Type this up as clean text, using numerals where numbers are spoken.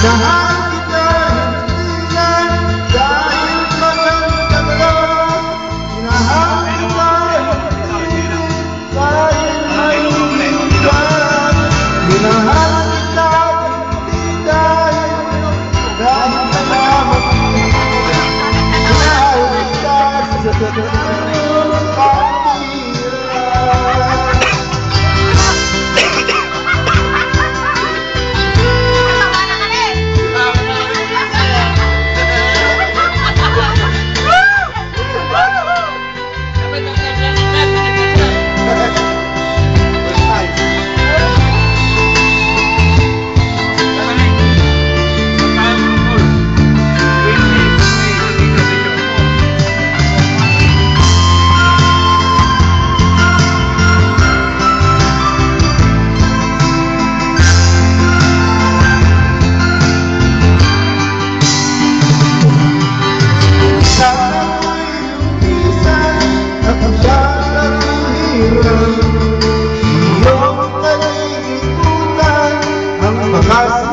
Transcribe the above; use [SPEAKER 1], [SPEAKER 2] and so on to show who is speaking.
[SPEAKER 1] Minahal kita hindi lang dahil maganda ka. Minahal kita hindi dahil mahilig ka. Minahal kita hindi dahil mayaman. Minahal kita sa totoong pag-ibig. Iyong kalilimutan ang mga